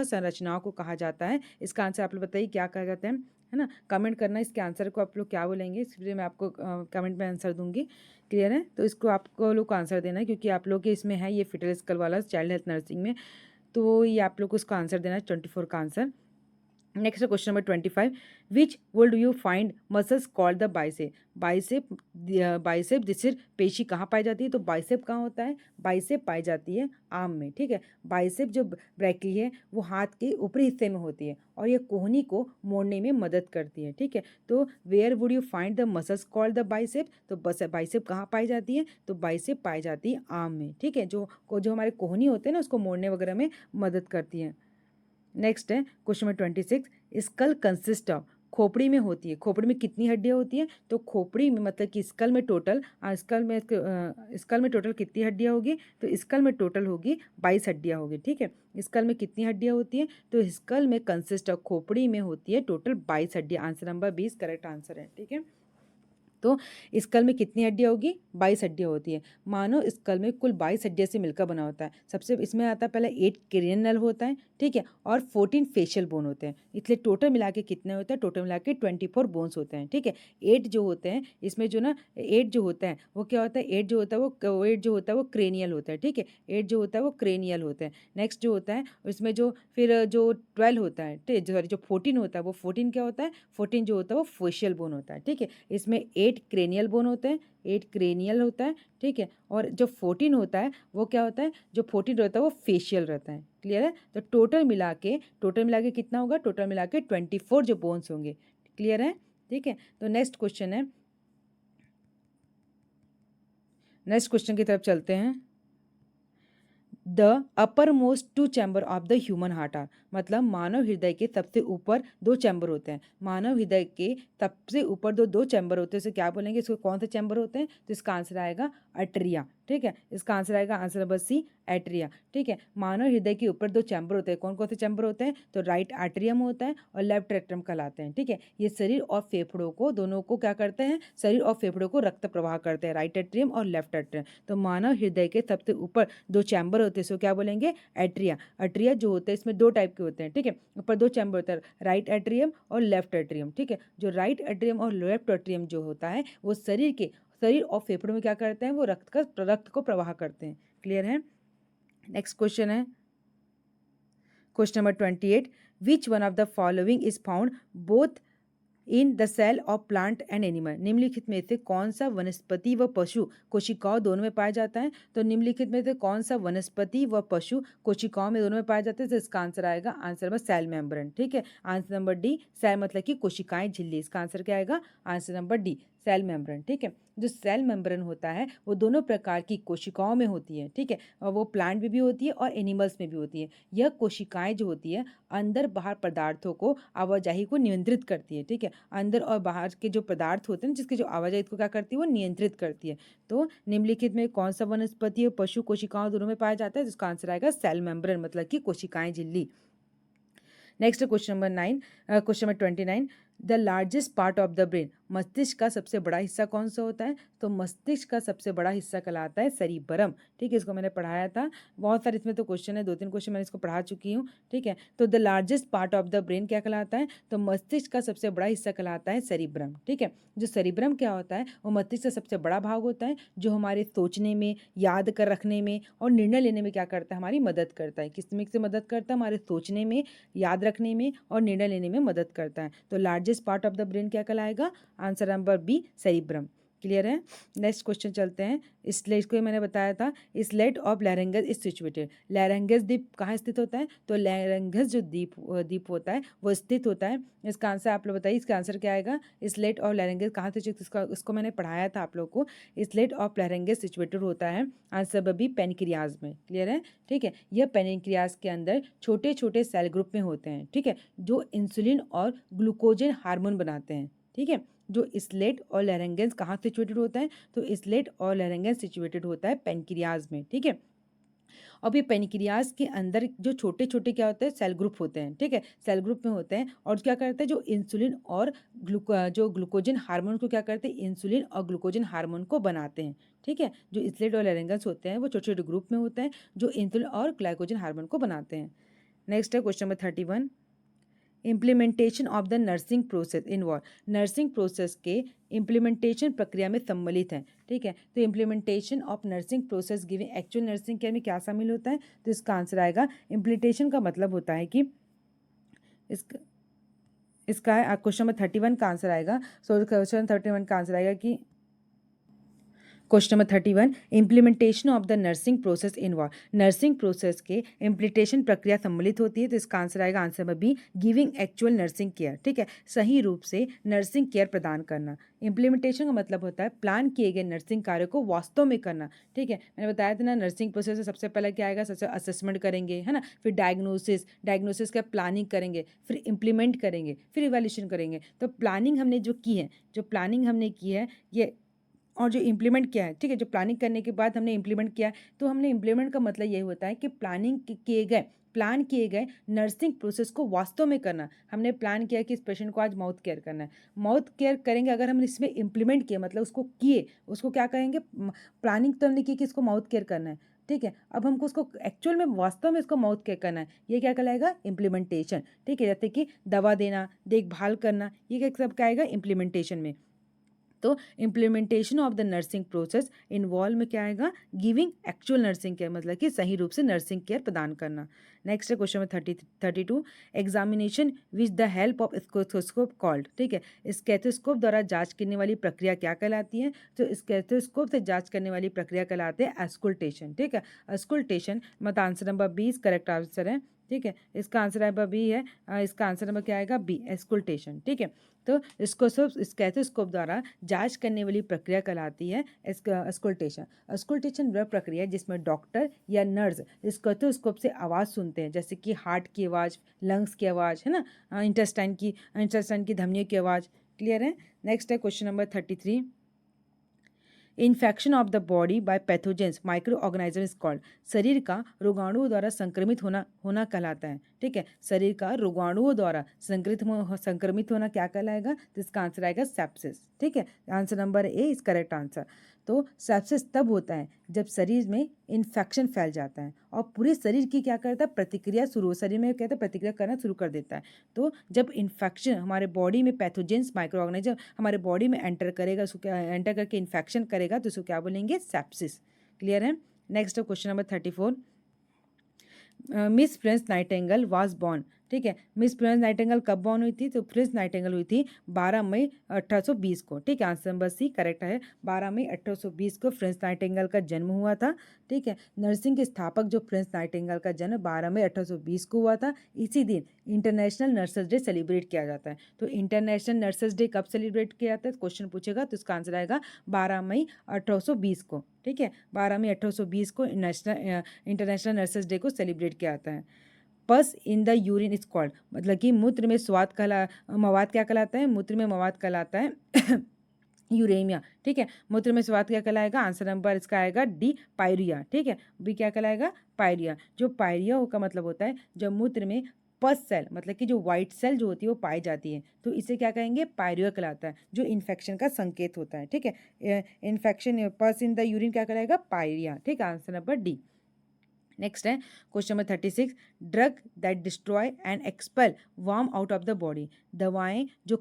Speaker 1: संरचनाओं को कहा जाता है। इसका आंसर आप लोग बताइए क्या कहा जाता है ना। कमेंट करना इसके आंसर को, आप लोग क्या बोलेंगे, इसलिए मैं आपको कमेंट में आंसर दूंगी। क्लियर है। तो इसको आपको लोग को आंसर देना है, क्योंकि आप लोग के इसमें है ये फिटल स्कल वाला चाइल्ड हेल्थ नर्सिंग में, तो ये आप लोग को उसका आंसर देना है 24 का answer. Next question number 25, which would you find muscles called the bicep. Bicep जिससे पेशी कहाँ पाई जाती है, तो बाइसेप कहाँ होता है, बाइसेप पाई जाती है आर्म में, ठीक है। बाइसेप जो ब्रैकली है वो हाथ के ऊपरी हिस्से में होती है और ये कोहनी को मोड़ने में मदद करती है, ठीक है। तो where would you find the muscles called the bicep, तो बाइसेप कहाँ पाई जाती है, तो बाइसेप पाई जाती है आर्म में, ठीक है। जो हमारे कोहनी होते हैं ना उसको मोड़ने वगैरह में मदद करती है। नेक्स्ट है question number 26, skull consist of, खोपड़ी में होती है, खोपड़ी में कितनी हड्डियाँ होती हैं, तो खोपड़ी में मतलब कि स्कल में टोटल कितनी हड्डियाँ होगी, तो स्कल में टोटल होगी 22 हड्डियाँ होगी, ठीक है। स्कल में कितनी हड्डियाँ होती हैं, तो स्कल में कंसिस्ट ऑफ, खोपड़ी में होती है टोटल 22 हड्डियाँ। आंसर नंबर 20 करेक्ट आंसर है, ठीक है। तो स्कल में कितनी हड्डियाँ होगी, 22 हड्डियाँ होती है। मानो स्कल में कुल 22 हड्डियाँ से मिलकर बना होता है। सबसे इसमें आता है पहले 8 क्रेनियल होता है, ठीक है, और 14 फेशियल बोन होते हैं। इसलिए टोटल मिला के कितने होते हैं, टोटल मिला के 24 बोन्स होते हैं, ठीक है। 8 जो होते हैं इसमें जो ना 8 जो होता है वो क्या होता है, 8 जो होता है वो क्रेनियल होता है, ठीक है। 8 जो होता है वो क्रेनियल होता है। नेक्स्ट जो होता है इसमें जो फिर जो 12 होता है, ठीक, सॉरी जो 14 होता है वो 14 क्या होता है, 14 जो होता है वो फेशियल बोन होता है, ठीक है। इसमें 8 क्रेनियल बोन होते हैं, 8 क्रेनियल होता है, ठीक है। और जो 14 होता है वो क्या होता है, जो 14 रहता है वो फेशियल रहता है। क्लियर है। तो टोटल मिला के कितना होगा, टोटल मिला के 24 जो बोन्स होंगे। क्लियर है, ठीक है। तो नेक्स्ट क्वेश्चन की तरफ चलते हैं। The uppermost 2 chamber of the human heart are, मतलब मानव हृदय के सबसे ऊपर 2 चैम्बर होते हैं। मानव हृदय के सबसे ऊपर दो चैम्बर होते हैं, इसे क्या बोलेंगे, इसको कौन से चैम्बर होते हैं, तो इसका आंसर आएगा अट्रिया, ठीक है। इसका आंसर आएगा आंसर नंबर सी, एट्रिया, ठीक है। मानव हृदय के ऊपर 2 चैम्बर होते हैं, कौन कौन से चैम्बर होते हैं, तो राइट आर्ट्रियम होता है और लेफ्ट एट्रियम कहलाते हैं, ठीक है। ये शरीर और फेफड़ों को दोनों को क्या करते हैं, शरीर और फेफड़ों को रक्त प्रवाह करते हैं, राइट एट्रियम और लेफ्ट एट्रियम। तो मानव हृदय के सबसे ऊपर 2 चैम्बर होते हैं, इसको क्या बोलेंगे, एट्रिया। अट्रिया जो होते हैं इसमें 2 टाइप के होते हैं, ठीक है। ऊपर 2 चैम्बर होता है, राइट एट्रियम और लेफ्ट एट्रियम, ठीक है। जो राइट एट्रियम और लेफ्ट एट्रियम जो होता है वो शरीर और फेफड़ों में क्या करते हैं, वो रक्त को प्रवाह करते हैं। क्लियर है। नेक्स्ट क्वेश्चन है question number 28, which one of the following is found both in the cell of plant and animal, निम्नलिखित में से कौन सा वनस्पति व पशु कोशिकाओं दोनों में पाया जाता है, तो निम्नलिखित में से कौन सा वनस्पति व पशु कोशिकाओं में दोनों में पाया जाता है, तो इसका आंसर आएगा आंसर नंबर सेल मेम्ब्रेन, ठीक है। आंसर नंबर डी, सेल मतलब कि कोशिकाएं झिल्ली, इसका आंसर क्या आएगा, answer number D, cell membrane, ठीक है। जो सेल मेम्ब्रेन होता है वो दोनों प्रकार की कोशिकाओं में होती है, ठीक है, और वो प्लांट में भी होती है और एनिमल्स में भी होती है। यह कोशिकाएं जो होती है अंदर बाहर पदार्थों को आवाजाही को नियंत्रित करती है, ठीक है। अंदर और बाहर के जो पदार्थ होते हैं जिसकी जो आवाजाही को क्या करती है, वो नियंत्रित करती है। तो निम्नलिखित में कौन सा वनस्पति और पशु कोशिकाओं दोनों में पाया जाता है, जिसका आंसर आएगा सेल मेम्ब्रेन मतलब कि कोशिकाएं झिल्ली। Next question number 9, question number 29, the largest part of the brain, मस्तिष्क का सबसे बड़ा हिस्सा कौन सा होता है, तो मस्तिष्क का सबसे बड़ा हिस्सा कहलाता है सेरिबरम, ठीक है। इसको मैंने पढ़ाया था, बहुत सारे इसमें तो क्वेश्चन है, 2-3 क्वेश्चन मैंने इसको पढ़ा चुकी हूँ, ठीक है। तो the largest part of the brain क्या कहलाता है, तो मस्तिष्क का सबसे बड़ा हिस्सा कहलाता है सेरिब्रम, ठीक है। जो सेरिब्रम क्या होता है, वो मस्तिष्क का सबसे बड़ा भाग होता है, जो हमारे सोचने में, याद कर रखने में और निर्णय लेने में क्या करता है, हमारी मदद करता है। किस में से मदद करता है, हमारे सोचने में, याद रखने में और निर्णय लेने में मदद करता है। तो largest part of the brain क्या कहलाएगा, answer number B, cerebrum. Clear है। नेक्स्ट क्वेश्चन चलते हैं। स्लेट को मैंने बताया था, slate of larynx is situated. Larynx द्वीप कहाँ स्थित होता है? तो लैरेंगस जो द्वीप होता है वो स्थित होता है। इसका आंसर आप लोग बताइए, इसका आंसर क्या आएगा? स्लेट ऑफ लैरेंगस कहाँ से, इसको मैंने पढ़ाया था आप लोग को। स्लेट ऑफ लैरेंगस सिचुएटेड होता है आंसर बी पेनक्रियाज में। क्लियर है, ठीक है। यह पेनक्रियाज के अंदर छोटे छोटे सेल ग्रुप में होते हैं, ठीक है, जो इंसुलिन और ग्लूकोजन हार्मोन बनाते हैं, ठीक है। जो स्लेट और लैरेंगस कहाँ सिचुएटेड होता है? तो स्लेट और लैरेंगस सिचुएटेड होता है पेनक्रियाज में, ठीक है। अब ये पेनक्रियाज के अंदर जो छोटे छोटे क्या होते हैं? सेल ग्रुप होते हैं, ठीक है, सेल ग्रुप में होते हैं। और क्या करते हैं? जो इंसुलिन और जो ग्लूकोजन हार्मोन को क्या करते हैं? इंसुलिन और ग्लूकोजन हार्मोन को बनाते हैं, ठीक है। जो स्लेट और लैरेंगस होते हैं वो छोटे छोटे ग्रुप में होते हैं जो इंसुलिन और ग्लाइकोजन हार्मोन को बनाते हैं। नेक्स्ट है question number 31, implementation of the nursing process involve. Nursing process के इम्प्लीमेंटेशन प्रक्रिया में सम्मिलित है, ठीक है। तो implementation of nursing process giving actual nursing care में क्या शामिल होता है? तो इसका आंसर आएगा, इम्प्लीमेंटेशन का मतलब होता है कि इसका क्वेश्चन नंबर 31 का आंसर आएगा। सो क्वेश्चन 31 का आंसर आएगा कि question number 31, implementation of the nursing process involve. Nursing process के इम्प्लीमेंटेशन प्रक्रिया सम्मिलित होती है। तो इसका आंसर आएगा answer number be giving actual nursing care, ठीक है, सही रूप से नर्सिंग केयर प्रदान करना। इम्प्लीमेंटेशन का मतलब होता है प्लान किए गए नर्सिंग कार्य को वास्तव में करना, ठीक है। मैंने बताया था ना, नर्सिंग प्रोसेस से सबसे पहले क्या आएगा? सबसे असेसमेंट करेंगे, है ना, फिर डायग्नोसिस का प्लानिंग करेंगे, फिर इम्प्लीमेंट करेंगे, फिर इवैल्यूएशन करेंगे। तो प्लानिंग हमने जो की है, ये और जो इम्प्लीमेंट किया है, ठीक है, जो प्लानिंग करने के बाद हमने इम्प्लीमेंट किया है, तो हमने इम्प्लीमेंट का मतलब ये होता है कि प्लान किए गए नर्सिंग प्रोसेस को वास्तव में करना। हमने प्लान किया कि इस पेशेंट को आज माउथ केयर करना है, माउथ केयर करेंगे। अगर हमने इसमें इम्प्लीमेंट किया मतलब उसको क्या कहेंगे? प्लानिंग तो हमने की कि इसको माउथ केयर करना है, ठीक है। अब हमको उसको एक्चुअल में वास्तव में इसको माउथ केयर करना है, ये क्या कहलाएगा? इम्प्लीमेंटेशन, ठीक है। जैसे कि दवा देना, देखभाल करना, ये क्या सब क्या आएगा? इम्प्लीमेंटेशन में। तो implementation of the nursing process involve में क्या आएगा? गिविंग एक्चुअल नर्सिंग केयर, मतलब कि सही रूप से नर्सिंग केयर प्रदान करना। नेक्स्ट है क्वेश्चन में 32, examination with the help of stethoscope called, ठीक है। स्टेथोस्कोप द्वारा जांच करने वाली प्रक्रिया क्या कहलाती है? तो स्टेथोस्कोप से जांच करने वाली प्रक्रिया कहलाते हैं अस्कुल्टेशन, ठीक है। अस्कुल्टेशन मतलब आंसर नंबर 20 करेक्ट आंसर है, ठीक है। इसका आंसर नंबर बी है, इसका आंसर नंबर क्या आएगा? बी, एस्कुल्टेशन, ठीक है। तो स्टेथोस्कोप द्वारा जांच करने वाली प्रक्रिया कहलाती है अस्कुल्टेशन। अस्कुल्टेशन वह प्रक्रिया है जिसमें डॉक्टर या नर्स स्टेथोस्कोप से आवाज़ सुनते हैं, जैसे कि हार्ट की आवाज़, लंग्स की आवाज़, है ना, इंटेस्टाइन की धमनियों की आवाज़। क्लियर है। नेक्स्ट है question number 33, infection of the body by pathogens micro organiser is called. शरीर का रोगाणुओं द्वारा संक्रमित होना कहलाता है, ठीक है। शरीर का रोगाणुओं द्वारा संक्रमित होना क्या कहलाएगा? तो इसका आंसर आएगा सेप्सिस, ठीक है। Answer number A is correct answer. तो सेप्सिस तब होता है जब शरीर में इन्फेक्शन फैल जाता है और पूरे शरीर की क्या करता है? प्रतिक्रिया शुरू, शरीर में कहते हैं प्रतिक्रिया करना शुरू कर देता है। तो जब इन्फेक्शन हमारे बॉडी में पैथोजेंस माइक्रो ऑर्गेनिज्म हमारे बॉडी में एंटर करेगा, उसको एंटर करके इन्फेक्शन करेगा, तो उसको क्या बोलेंगे? सेप्सिस। क्लियर है। Next question number 34, miss Florence Nightingale was born, ठीक है। मिस फ्लोरेंस नाइटिंगेल कब बॉर्न हुई थी? तो फ्लोरेंस नाइटिंगेल हुई थी 12 मई 1820 को, ठीक है। आंसर नंबर सी करेक्ट है, 12 मई 1820 को फ्लोरेंस नाइटिंगेल का जन्म हुआ था, ठीक है। नर्सिंग के स्थापक जो फ्लोरेंस नाइटिंगेल का जन्म 12 मई 1820 को हुआ था। इसी दिन इंटरनेशनल नर्सेज डे सेलिब्रेट किया जाता है। तो इंटरनेशनल नर्सेज डे कब सेलिब्रेट किया जाता है? क्वेश्चन पूछेगा तो इसका आंसर आएगा 12 मई 1820 को, ठीक है। 12 मई 1820 को इंटरनेशनल नर्सेज डे को सेलिब्रेट किया जाता है। पस in the urine is called, मतलब कि मूत्र में मवाद क्या कहलाता है? मूत्र में मवाद कहलाता है यूरेमिया, ठीक है। मूत्र में स्वाद क्या कहलाएगा? आंसर नंबर इसका आएगा डी, पायरिया, ठीक है। बी क्या कहलाएगा? पायरिया। जो पायरिया का मतलब होता है जब मूत्र में पस सेल, मतलब कि जो व्हाइट सेल जो होती है वो पाई जाती है, तो इसे क्या कहेंगे? पायरिया कहलाता है, जो इन्फेक्शन का संकेत होता है, ठीक है। इन्फेक्शन पस इन द यूरिन क्या कहलाएगा? पायरिया, ठीक है। Answer number D. नेक्स्ट है question number 36, drug that destroy and expel warm out of the body. दवाएं जो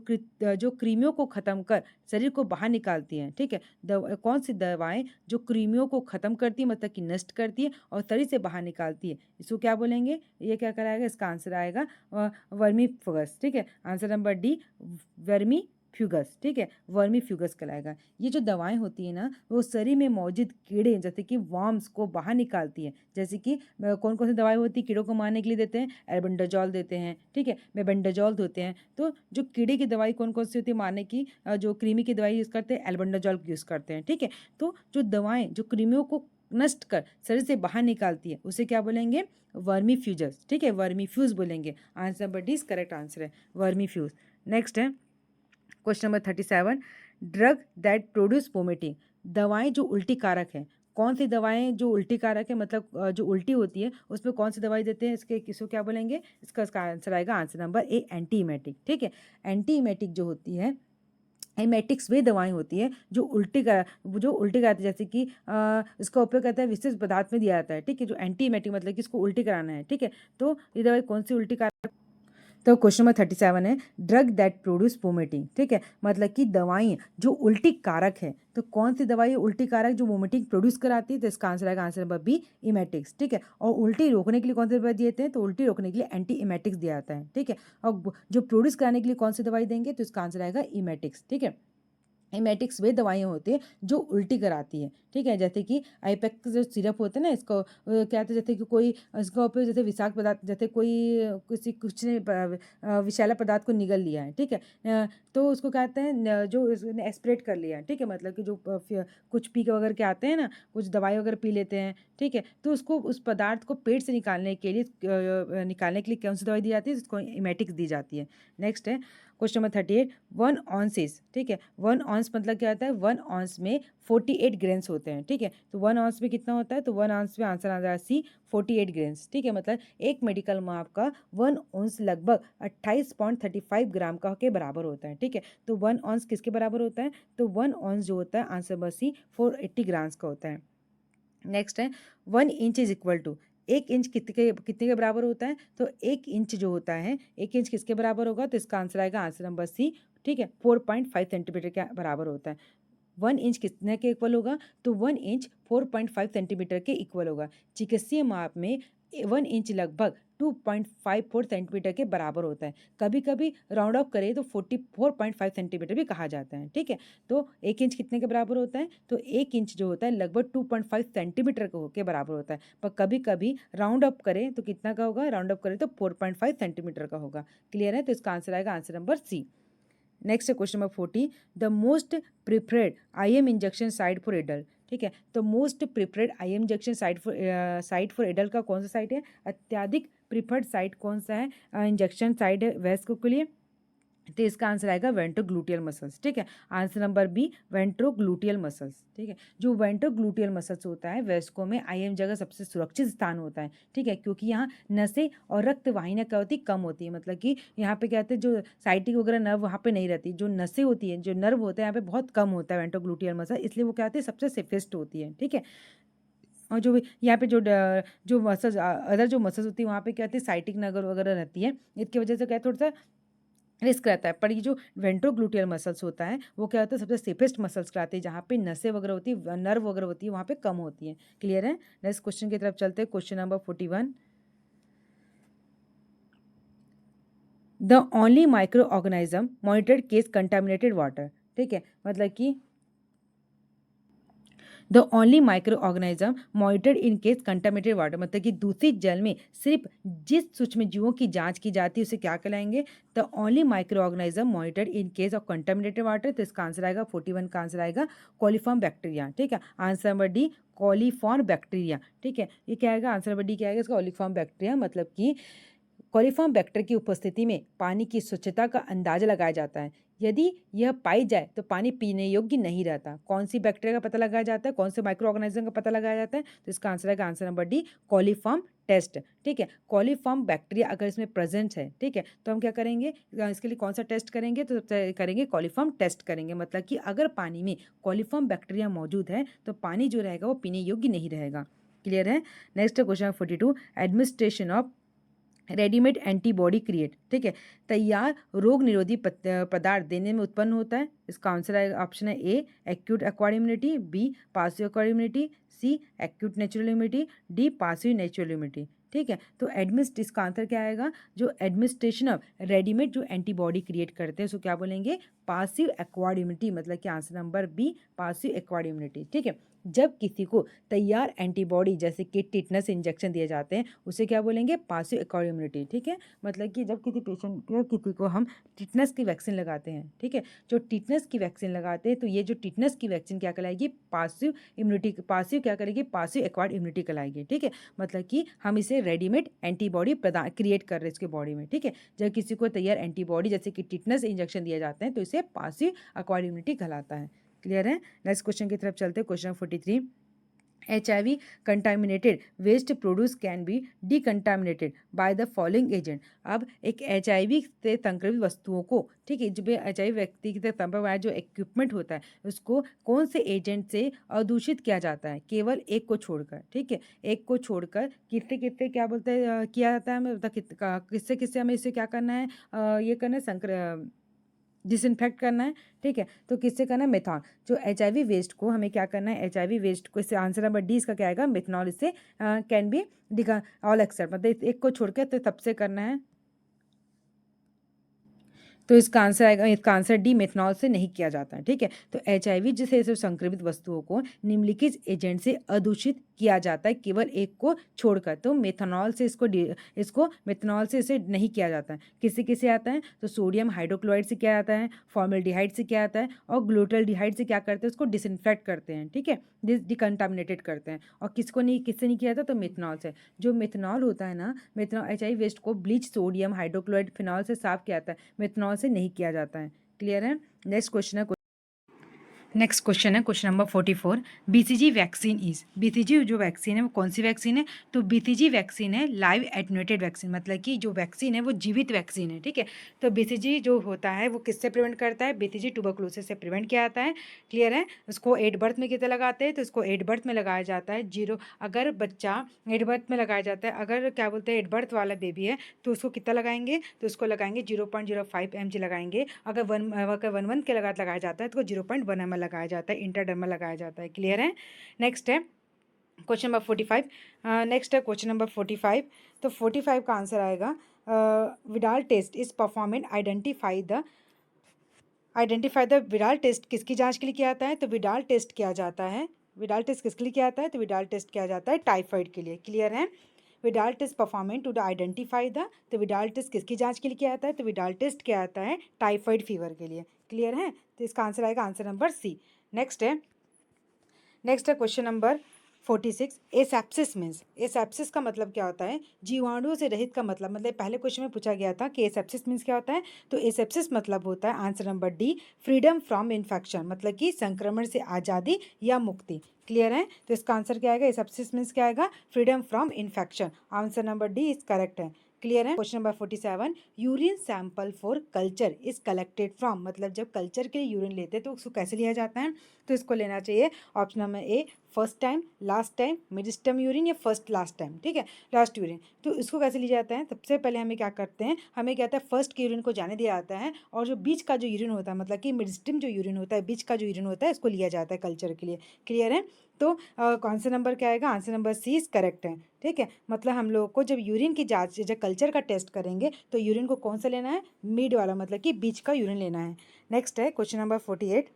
Speaker 1: कृमियों को खत्म कर शरीर को बाहर निकालती हैं, ठीक है। कौन सी दवाएं जो कृमियों को खत्म करती है, मतलब कि नष्ट करती है और शरीर से बाहर निकालती है, इसको क्या बोलेंगे? ये क्या कराएगा? इसका आंसर आएगा वर्मी फंगस, ठीक है। आंसर नंबर डी, वर्मी फ्यूगस, ठीक है, वर्मी फ्यूगस कहलाएगा। ये जो दवाएं होती है ना वो शरीर में मौजूद कीड़े जैसे कि वर्म्स को बाहर निकालती है। जैसे कि कौन कौन सी दवाई होती है कीड़ों को मारने के लिए देते हैं, एल्बेंडाजॉल देते हैं, ठीक है, मेबेंडाजॉल देते हैं। तो जो कीड़े की दवाई कौन कौन सी होती है मारने की, जो कृमि की दवाई यूज़ करते हैं एल्बेंडाजॉल यूज़ करते हैं, ठीक है। तो जो दवाएं जो कृमियों को नष्ट कर शरीर से बाहर निकालती है उसे क्या बोलेंगे, वर्मी फ्यूजस, ठीक है, वर्मी फ्यूज बोलेंगे। Answer number D correct answer है, वर्मी फ्यूज। नेक्स्ट है question number 37, drug that produce vomiting, दवाएं जो उल्टी कारक है। कौन सी दवाएं जो उल्टी कारक है, मतलब जो उल्टी होती है उसमें कौन सी दवाई देते हैं, इसको क्या बोलेंगे, इसका आंसर आएगा आंसर नंबर ए, एंटीमेटिक, ठीक है। एंटीमेटिक जो होती है, एमेटिक्स वे दवाएं होती है जो उल्टी कराती है, जैसे कि इसका उपयोग करता है विशेष पदार्थ में दिया जाता है, ठीक है। जो एंटीमेटिक मतलब कि इसको उल्टी कराना है, ठीक है। तो ये दवाई कौन सी उल्टी कारक, तो क्वेश्चन नंबर 37 है ड्रग दैट प्रोड्यूस वोमिटिंग, ठीक है, मतलब कि दवाएं जो उल्टी कारक है। तो कौन सी दवाई उल्टी कारक जो वोमिटिंग प्रोड्यूस कराती है, तो इसका आंसर आएगा आंसर नंबर बी, इमेटिक्स, ठीक है। और उल्टी रोकने के लिए कौन सी दवाई देते हैं, तो उल्टी रोकने के लिए एंटी इमेटिक्स दिया जाता है, ठीक है। और जो प्रोड्यूस कराने के लिए कौन सी दवाई देंगे, तो इसका आंसर आएगा इमेटिक्स, ठीक है। एमेटिक्स वे दवाइयाँ होती है जो उल्टी कराती है, ठीक है। जैसे कि आईपेक्स जो सिरप होते हैं ना, इसको क्या कहते हैं, जैसे कि कोई इसका उपयोग जैसे विषाक्त पदार्थ, जैसे कोई कुछ ने विषैला पदार्थ को निगल लिया है, ठीक है। तो उसको कहते हैं जो इसने एस्पिरेट कर लिया है, ठीक है, मतलब कि जो कुछ पी के वगैरह के आते हैं ना, कुछ दवाई वगैरह पी लेते हैं, ठीक है। तो उसको उस पदार्थ को पेट से निकालने के लिए कौन सी दवाई दी जाती है, उसको इमेटिक्स दी जाती है। नेक्स्ट है क्वेश्चन नंबर 38, 1 ऑन्सिस, ठीक है। 1 ऑन्स मतलब क्या होता है, 1 ऑन्स में 48 ग्रेन्स होते हैं, ठीक है। तो 1 ऑन्स में कितना होता है, तो 1 ऑन्स में आंसर आ जाएगा सी, 48 ग्रेन्स, ठीक है। मतलब एक मेडिकल माप का 1 ऑन्स लगभग 28.35 ग्राम का के बराबर होता है, ठीक है। तो 1 ऑन्स किसके बराबर होता है, तो 1 ऑन्स जो होता है आंसर नंबर सी 480 ग्राम्स का होता है। नेक्स्ट है 1 inch is equal to, 1 inch कितने के बराबर होता है, तो 1 इंच जो होता है 1 इंच किसके बराबर होगा, तो इसका आंसर आएगा आंसर नंबर सी, ठीक है, 4.5 सेंटीमीटर के बराबर होता है। 1 इंच कितने के इक्वल होगा, तो 1 इंच 4.5 सेंटीमीटर के इक्वल होगा। चिकित्सीय माप में 1 इंच लगभग 2.54 सेंटीमीटर के बराबर होता है। कभी कभी राउंड ऑफ करें तो 44.5 सेंटीमीटर भी कहा जाता है, ठीक है। तो 1 इंच कितने के बराबर होता है, तो 1 इंच जो होता है लगभग 2.5 सेंटीमीटर के बराबर होता है। पर कभी कभी राउंड अप करें तो कितना का होगा, राउंड अप करें तो 4.5 सेंटीमीटर का होगा। क्लियर है, तो इसका आंसर आएगा आंसर नंबर सी। नेक्स्ट है question number 40, the most preferred IM injection site for adult, ठीक है। तो most preferred IM injection site for adult का कौन सा साइट है, अत्याधिक प्रिफर्ड साइट कौन सा है इंजेक्शन साइट है वयस्क के लिए, तो इसका आंसर आएगा वेंट्रोग्लूटियल मसल्स, ठीक है। Answer number B, ventrogluteal muscles, ठीक है। जो वेंट्रोग्लूटियल मसल्स होता है वयस्कों में IM जगह सबसे सुरक्षित स्थान होता है, ठीक है, क्योंकि यहाँ नसें और रक्त वाहिनियाँ क्या होती कम होती है, मतलब कि यहाँ पे क्या होते हैं जो साइटिक वगैरह नर्व वहाँ पे नहीं रहती, जो नसें होती है जो नर्व होता है यहाँ पे बहुत कम होता है वेंट्रोग्लूटियल मसल, इसलिए वो क्या होती है सबसे सेफेस्ट होती है, ठीक है। और जो यहाँ पे जो मसल्स अदर जो मसल्स होती है वहाँ पे क्या होती है साइटिक नगर वगैरह रहती है, इसकी वजह से क्या थोड़ा सा रिस्क रहता है। पर ये जो वेंट्रोग्लूटियल मसल्स होता है वो क्या होता है सबसे सेफेस्ट मसल्स कहलाते हैं, जहाँ पे नसें वगैरह होती है नर्व वगैरह होती है वहाँ पे कम होती है। क्लियर है, नेक्स्ट क्वेश्चन की तरफ चलते हैं, question number 41, the only microorganism monitored case contaminated water, ठीक है, मतलब कि the only microorganism monitored in case contaminated water, मतलब कि दूषित जल में सिर्फ जिस सूक्ष्म जीवों की जांच की जाती है उसे क्या कहलाएंगे, the only microorganism monitored in case of contaminated water, तो इसका आंसर आएगा 41 का आंसर आएगा कॉलीफॉर्म बैक्टीरिया, ठीक है। Answer number D, coliform bacteria, ठीक है। ये क्या आएगा, आंसर नंबर डी क्या आएगा इसका, कॉलीफॉर्म बैक्टीरिया, मतलब कि कॉलीफॉर्म बैक्टीरिया की उपस्थिति में पानी की स्वच्छता का अंदाजा लगाया जाता है। यदि यह पाई जाए तो पानी पीने योग्य नहीं रहता। कौन सी बैक्टीरिया का पता लगाया जाता है, कौन से माइक्रो ऑर्गेनिज्म का पता लगाया जाता है, तो इसका आंसर है answer number D, coliform test, ठीक है। कॉलीफॉर्म बैक्टीरिया अगर इसमें प्रेजेंट है, ठीक है, तो हम क्या करेंगे इसके लिए कौन सा टेस्ट करेंगे, तो सबसे करेंगे कॉलीफॉर्म टेस्ट करेंगे, मतलब कि अगर पानी में कॉलीफॉर्म बैक्टीरिया मौजूद है तो पानी जो रहेगा वो पीने योग्य नहीं रहेगा। क्लियर है, next question 42, administration of readymade antibody create, ठीक है, तैयार रोग निरोधी पदार्थ देने में उत्पन्न होता है। इसका आंसर है ऑप्शन है A, acute acquired immunity, B passive acquired immunity, C acute natural immunity, D passive natural immunity, ठीक है। तो एडमिस्ट इसका आंसर क्या आएगा, जो एडमिनिस्ट्रेशन ऑफ रेडीमेड जो एंटीबॉडी क्रिएट करते हैं उसको क्या बोलेंगे, पासिव एक्वायर्ड इम्यूनिटी, मतलब कि answer number B passive acquired immunity. ठीक है। जब किसी को तैयार एंटीबॉडी जैसे कि टिटनस इंजेक्शन दिए जाते हैं उसे क्या बोलेंगे, पासिव एक्वायर्ड इम्यूनिटी। ठीक है। मतलब कि जब किसी पेशेंट किसी को हम टिटनस की वैक्सीन लगाते हैं, ठीक है, जो टिटनस की वैक्सीन लगाते हैं तो ये जो टिटनस की वैक्सीन क्या कहलाएगी, पासिव इम्यूनिटी, पासिव क्या करेगी, पासिव एक्वायर्ड इम्यूनिटी कहलाएगी। ठीक है। मतलब कि हम इसे रेडीमेड एंटीबॉडी प्रदान क्रिएट कर रहे हैं इसके बॉडी में। ठीक है। जब किसी को तैयार एंटीबॉडी जैसे कि टिटनस इंजेक्शन दिए जाते हैं तो इसे पासिव एक्वायर्ड इम्यूनिटी कहलाता है। क्लियर है। नेक्स्ट क्वेश्चन की तरफ चलते हैं। Question 43, HIV contaminated waste produce can be decontaminated by the following agent। अब एक HIV से संक्रमित वस्तुओं को, ठीक है, जो भी HIV व्यक्ति के संपर्क में आया जो इक्विपमेंट होता है उसको कौन से एजेंट से अदूषित किया जाता है, केवल एक को छोड़कर। ठीक है। एक को छोड़कर कितने कितने क्या बोलते हैं किया जाता है, हमें किससे किससे हमें इसे क्या करना है, ये करना है, डिसइंफेक्ट करना है। ठीक है। तो किससे करना है, मेथॉन। जो HIV वेस्ट को हमें क्या करना है, HIV वेस्ट को, इससे आंसर नंबर डी इसका क्या आएगा, मेथनॉल। इससे कैन बी डिका ऑल एक्सेप्ट, मतलब एक को छोड़ के तो सबसे करना है, तो इसका आंसर आएगा, इसका आंसर डी मेथनॉल से नहीं किया जाता है। ठीक है। तो HIV जैसे संक्रमित वस्तुओं को निम्नलिखित एजेंट से अदूषित किया जाता है केवल एक को छोड़कर, तो मेथनॉल से इसको मेथनॉल से इसे नहीं किया जाता है। किससे किससे आता है, तो सोडियम हाइड्रोक्लोराइड से किया जाता है, फॉर्मल्डिहाइड से किया जाता है, और ग्लूटाल्डिहाइड से क्या करते हैं, उसको डिसइंफेक्ट करते हैं। ठीक है। डिकंटामिनेटेड करते हैं। और किसको नहीं, किससे नहीं किया जाता, तो मेथनॉल से। जो मेथनॉल होता है ना, मेथनॉल HIV वेस्ट को ब्लीच सोडियम हाइड्रोक्लोराइड फिनॉल से साफ किया जाता है, मेथनॉल से नहीं किया जाता है। क्लियर है। नेक्स्ट क्वेश्चन है, नेक्स्ट क्वेश्चन है question number 44, BCG vaccine is, BCG जो वैक्सीन है वो कौन सी वैक्सीन है, तो BCG वैक्सीन है लाइव एटेन्यूएटेड वैक्सीन, मतलब कि जो वैक्सीन है वो जीवित वैक्सीन है। ठीक है। तो BCG जो होता है वो किससे प्रिवेंट करता है, BCG ट्यूबरकुलोसिस से प्रिवेंट किया जाता है। क्लियर है। उसको एट बर्थ में कितने लगाते हैं, तो इसको एट बर्थ में लगाया जाता है 0, अगर बच्चा एट बर्थ में लगाया जाता है, अगर क्या बोलते हैं एट बर्थ वाला बेबी है तो उसको कितना लगाएंगे, तो उसको लगाएंगे 0.05 mg लगाएंगे। अगर 1 के लगाया जाता है तो 0.1 ml लगाया जाता है, इंटरडर्मल लगाया जाता है। क्लियर है। नेक्स्ट है क्वेश्चन नंबर 45। नेक्स्ट है क्वेश्चन नंबर 45। तो 45 का आंसर आएगा, Vidal test is performed identify the Vidal test किसकी जांच के लिए किया जाता है, तो विडाल टेस्ट किया जाता है, विडाल टेस्ट किसके लिए किया जाता है, तो विडाल टेस्ट किया जाता है टाइफाइड के लिए। क्लियर है। Vidal test performed to the identify the, तो विडाल टेस्ट किसकी जांच के लिए किया जाता है, तो विडाल टेस्ट किया जाता है टाइफाइड फीवर के लिए। क्लियर है। तो इसका आंसर आएगा आंसर नंबर सी। नेक्स्ट है question number 46, asepsis means, asepsis का मतलब क्या होता है, जीवाणुओं से रहित का मतलब पहले क्वेश्चन में पूछा गया था कि एसेप्सिस मीन्स क्या होता है, तो एसेप्सिस मतलब होता है answer number D freedom from infection, मतलब कि संक्रमण से आज़ादी या मुक्ति। क्लियर है। तो इसका आंसर क्या आएगा, एसेप्सिस मीन्स क्या आएगा, freedom from infection. Answer number D is correct है। क्लियर है। Question number 47, urine sample for culture is collected from, मतलब जब कल्चर के लिए यूरिन लेते हैं तो उसको कैसे लिया जाता है, तो इसको लेना चाहिए option number A first time, last time, mid stream urine, या फर्स्ट लास्ट टाइम। ठीक है, लास्ट यूरिन। तो इसको कैसे लिया जाता है, सबसे पहले हमें क्या करते हैं, हमें क्या होता है फर्स्ट के यूरिन को जाने दिया जाता है, और जो बीच का जो यूरिन होता है, मतलब कि मिड स्टर्म जो यूरिन होता है, बीच का जो यूरिन होता है, इसको लिया जाता है कल्चर के लिए। क्लियर है। तो आंसर नंबर क्या आएगा, answer number C is correct है। ठीक है। मतलब हम लोग को जब यूरिन की जांच, जब कल्चर का टेस्ट करेंगे तो यूरिन को कौन सा लेना है, मिड वाला, मतलब कि बीच का यूरिन लेना है। नेक्स्ट है question number 48,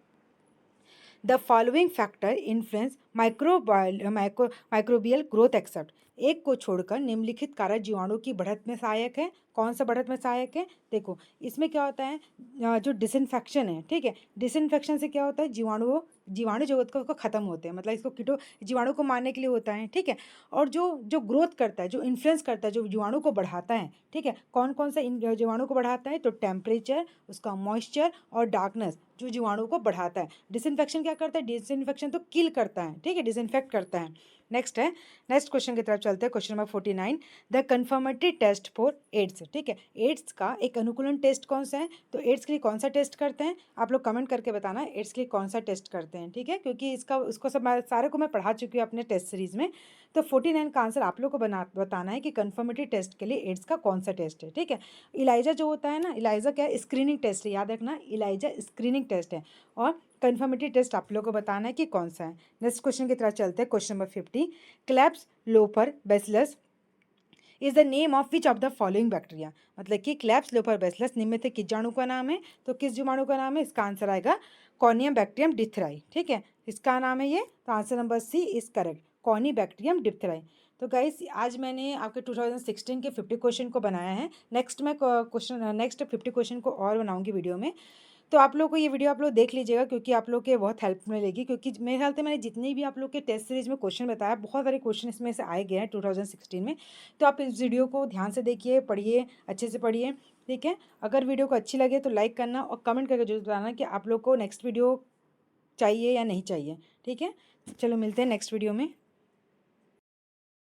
Speaker 1: the following factor influence microbial growth except, एक को छोड़कर निम्नलिखित कारक जीवाणु की बढ़त में सहायक है। कौन सा बढ़त में सहायक है, देखो इसमें क्या होता है, जो डिसइंफेक्शन है, ठीक है, डिसइंफेक्शन से क्या होता है, जीवाणु जो होता है उसको खत्म होते हैं, मतलब इसको कीटो जीवाणु को मारने के लिए होता है। ठीक है। और जो जो ग्रोथ करता है, जो इन्फ्लुएंस करता है, जो जीवाणु को बढ़ाता है, ठीक है, कौन कौन सा जीवाणु को बढ़ाता है, तो टेम्परेचर, उसका मॉइस्चर और डार्कनेस जो जीवाणु को बढ़ाता है। डिसइंफेक्शन क्या करता है, डिसइंफेक्शन तो किल करता है, ठीक है, डिसइंफेक्ट करता है। नेक्स्ट क्वेश्चन की तरफ चलते हैं। Question number 49, the confirmatory test for AIDS, ठीक है, एड्स का एक अनुकूलन टेस्ट कौन सा है, तो एड्स के लिए कौन सा टेस्ट करते हैं, आप लोग कमेंट करके बताना एड्स के लिए कौन सा टेस्ट करते हैं। ठीक है, क्योंकि उसको सब सारे को मैं पढ़ा चुकी हूँ अपने टेस्ट सीरीज में। तो 49 का आंसर आप लोग को बताना है कि कन्फर्मेटरी टेस्ट के लिए एड्स का कौन सा टेस्ट है। ठीक है। इलाइजा जो होता है ना, इलाइजा क्या है, स्क्रीनिंग टेस्ट है, याद रखना इलाइजा स्क्रीनिंग टेस्ट है, और कन्फर्मेटरी टेस्ट आप लोग को बताना है कि कौन सा है। नेक्स्ट क्वेश्चन की तरफ चलते हैं। Question number 50, Klebs Loeffler bacillus is the name of which of the following bacteria, मतलब कि क्लैप्सिलोफोर निम्न में से किस जीवाणु का नाम है, तो किस जीवाणु का नाम है, इसका आंसर आएगा कॉर्नियम बैक्टीरियम डिप्थेराई। ठीक है, इसका नाम है ये, तो answer number C is correct, corynebacterium diphtheriae. तो गाइस आज मैंने आपके 2016 के 50 क्वेश्चन को बनाया है। नेक्स्ट मैं क्वेश्चन नेक्स्ट 50 क्वेश्चन को और बनाऊंगी वीडियो में। तो आप लोग को ये वीडियो आप लोग देख लीजिएगा, क्योंकि आप लोग के बहुत हेल्प मिलेगी, क्योंकि मेरे ख्याल से मैंने जितने भी आप लोग के टेस्ट सीरीज में क्वेश्चन बताया, बहुत सारे क्वेश्चन इसमें से आए गए हैं 2016 में। तो आप इस वीडियो को ध्यान से देखिए, पढ़िए, अच्छे से पढ़िए। ठीक है, अगर वीडियो को अच्छी लगे तो लाइक करना और कमेंट करके जरूर बताना कि आप लोग को नेक्स्ट वीडियो चाहिए या नहीं चाहिए। ठीक है, चलो मिलते हैं नेक्स्ट वीडियो में।